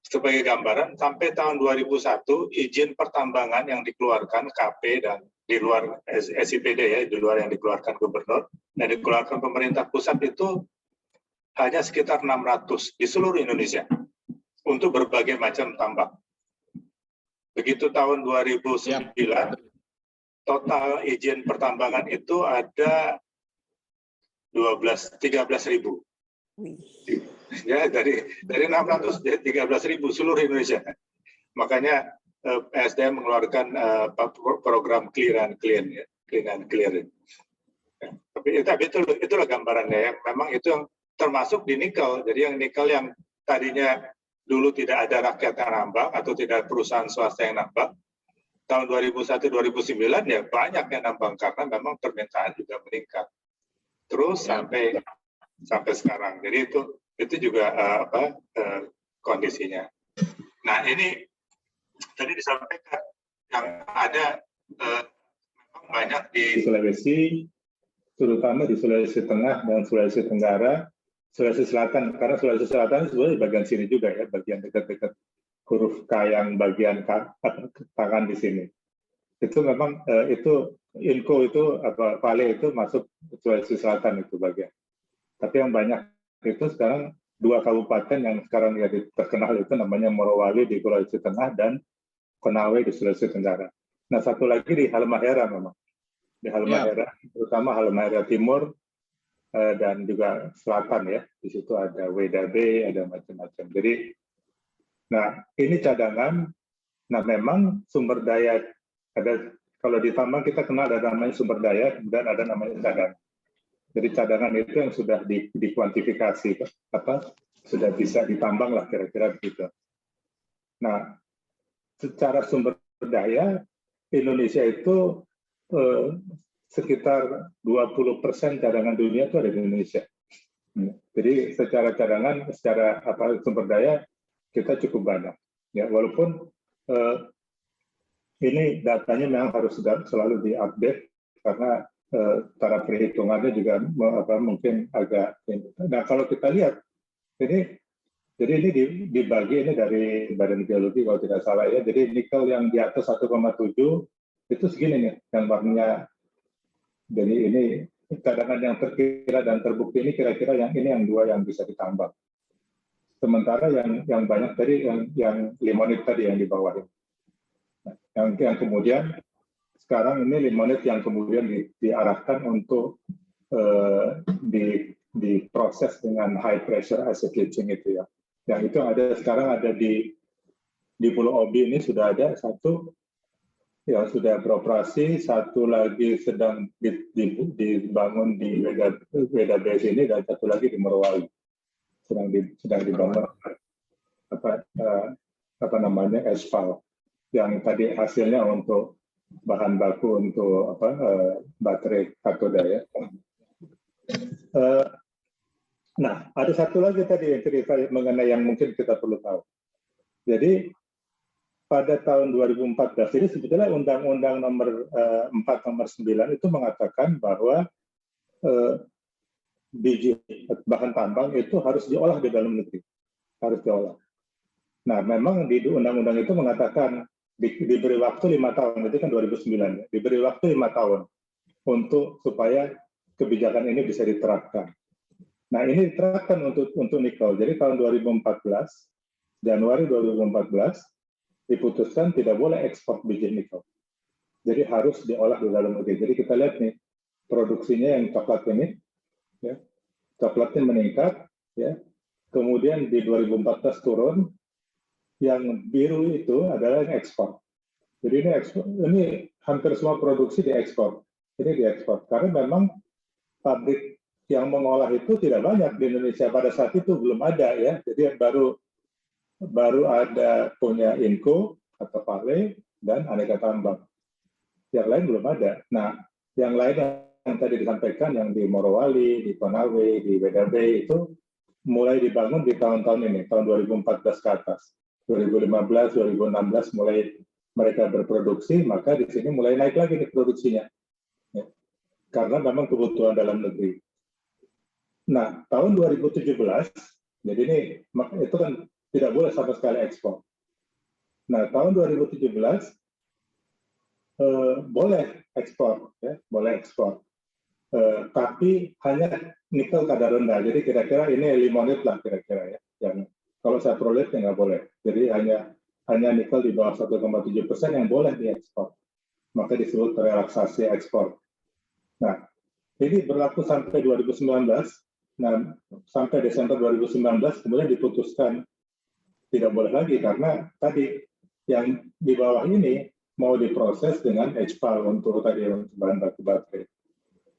sebagai gambaran, sampai tahun 2001 izin pertambangan yang dikeluarkan KP dan di luar SIPD ya, di luar yang dikeluarkan gubernur dan dikeluarkan pemerintah pusat itu hanya sekitar 600 di seluruh Indonesia untuk berbagai macam tambang. Begitu tahun 2009 total izin pertambangan itu ada 13.000. Ya, dari 600 jadi 13.000 seluruh Indonesia. Makanya SDM mengeluarkan program clear and clean ya, clean and clear. Ya, tapi itulah gambarannya ya. Memang itu yang termasuk di nikel. Jadi yang nikel yang tadinya dulu tidak ada rakyat yang nambang atau tidak perusahaan swasta yang nambang, tahun 2001-2009 ya banyak yang nambang karena memang permintaan juga meningkat. terus sampai sekarang. Jadi itu juga kondisinya. Nah, ini tadi disampaikan yang ada memang banyak di Sulawesi, terutama di Sulawesi Tengah dan Sulawesi Tenggara, Sulawesi Selatan. Karena Sulawesi Selatan sebenarnya di bagian sini juga ya, bagian dekat-dekat huruf K yang bagian tangan di sini. Itu memang itu Inko itu Vale itu masuk Sulawesi Selatan itu bagian. Tapi yang banyak itu sekarang 2 kabupaten yang sekarang jadi terkenal itu namanya Morowali di Sulawesi Tengah dan Konawe di Sulawesi Tenggara. Nah, satu lagi di Halmahera memang. Di Halmahera, terutama Halmahera Timur dan juga Selatan ya. Di situ ada Weda Bay, ada macam-macam. Jadi, nah ini cadangan. Nah, memang sumber daya ada. Kalau di tambang kita kenal ada namanya sumber daya dan ada namanya cadangan. Jadi cadangan itu yang sudah dikuantifikasi, sudah bisa ditambang lah kira-kira begitu. Nah, secara sumber daya Indonesia itu sekitar 20% cadangan dunia itu ada di Indonesia. Jadi secara cadangan, secara sumber daya kita cukup banyak. Ya, walaupun ini datanya memang harus selalu diupdate karena cara perhitungannya juga mungkin agak. Nah, kalau kita lihat ini, jadi ini dibagi ini dari Badan Geologi kalau tidak salah ya. Jadi nikel yang di atas 1,7 itu segini nih, yang warnanya. Jadi ini cadangan yang terkira dan terbukti ini kira-kira yang 2 yang bisa ditambang. Sementara yang banyak tadi yang limonit tadi yang di bawah ini. Yang kemudian sekarang ini limonit yang kemudian diarahkan untuk diproses dengan high pressure acid leaching itu ya. Yang itu ada sekarang ada di Pulau Obi ini sudah ada satu yang sudah beroperasi, satu lagi sedang dibangun di Weda Bay ini dan satu lagi di Morowali sedang dibangun aspal yang tadi hasilnya untuk bahan baku untuk baterai katoda ya. Nah, ada satu lagi tadi yang cerita mengenai yang mungkin kita perlu tahu. Jadi pada tahun 2014 ini sebetulnya Undang-Undang nomor 4 nomor 9 itu mengatakan bahwa biji bahan tambang itu harus diolah di dalam negeri, harus diolah. Nah, memang di undang-undang itu mengatakan diberi waktu 5 tahun, itu kan 2009 ya, diberi waktu 5 tahun supaya kebijakan ini bisa diterapkan. Nah, ini diterapkan untuk nikel. Jadi tahun 2014, Januari 2014, diputuskan tidak boleh ekspor biji nikel. Jadi harus diolah di dalam negeri. Jadi kita lihat nih, produksinya yang coklat ini, ya, coklatnya meningkat, ya. Kemudian di 2014 turun, yang biru itu adalah yang ekspor. Jadi ini hampir semua produksi diekspor. Ini diekspor karena memang pabrik yang mengolah itu tidak banyak di Indonesia pada saat itu, belum ada ya. Jadi baru ada punya Inco atau Vale dan Aneka Tambang. Yang lain belum ada. Nah, yang lain yang tadi disampaikan yang di Morowali, di Konawe, di Weda Bay itu mulai dibangun di tahun-tahun ini, tahun 2014 ke atas. 2015, 2016 mulai mereka berproduksi, maka di sini mulai naik lagi nih produksinya. Ya. Karena memang kebutuhan dalam negeri. Nah, tahun 2017, jadi ini itu kan tidak boleh sama sekali ekspor. Nah, tahun 2017 boleh ekspor, ya, boleh ekspor. Tapi hanya nikel kadar rendah. Jadi kira-kira ini limonit lah kira-kira ya. Yang kalau saya peroleh ya nggak boleh. Jadi hanya nikel di bawah 1,7% yang boleh diekspor. Maka disebut relaksasi ekspor. Nah, ini berlaku sampai 2019. Nah, sampai Desember 2019 kemudian diputuskan tidak boleh lagi karena tadi yang di bawah ini mau diproses dengan HPAL untuk bahan baku baterai.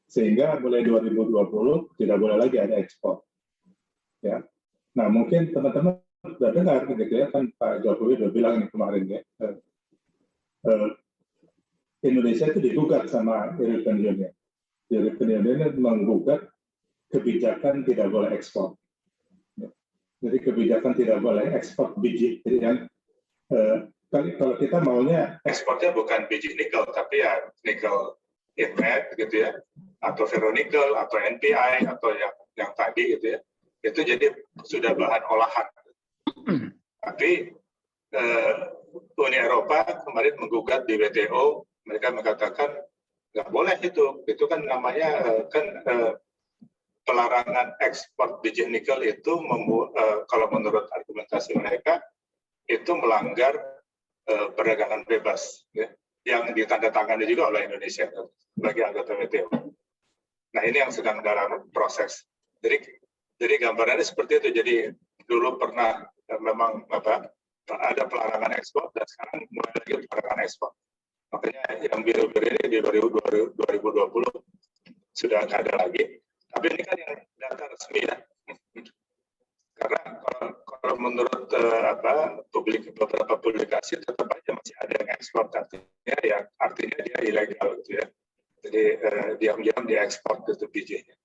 Sehingga mulai 2020 tidak boleh lagi ada ekspor. Ya. Nah, mungkin teman-teman sudah dengar gitu ya, kan Pak Jokowi sudah bilang ini kemarin ya, Indonesia itu digugat sama European Union. European Union menggugat kebijakan tidak boleh ekspor. Jadi kebijakan tidak boleh ekspor biji. Jadi yang kalau kita maunya ekspornya bukan biji nikel, tapi ya nikel inmet gitu ya, atau ferronikel, atau NPI, atau yang tadi gitu ya. Itu jadi sudah bahan olahan. Tapi Uni Eropa kemarin menggugat di WTO, mereka mengatakan nggak boleh itu kan namanya pelarangan ekspor biji nikel itu kalau menurut argumentasi mereka itu melanggar perdagangan bebas ya, yang ditandatangani juga oleh Indonesia sebagai anggota WTO. Nah ini yang sedang dalam proses. Jadi gambarannya seperti itu. Jadi dulu pernah memang ada pelarangan ekspor dan sekarang mulai lagi pelarangan ekspor. Makanya yang biru-biru ini di 2020 sudah nggak ada lagi. Tapi ini kan yang data resmi ya. Karena kalau menurut beberapa publikasi tetap aja masih ada yang ekspor, artinya dia ilegal gitu ya. Jadi diam-diam diekspor itu bijinya.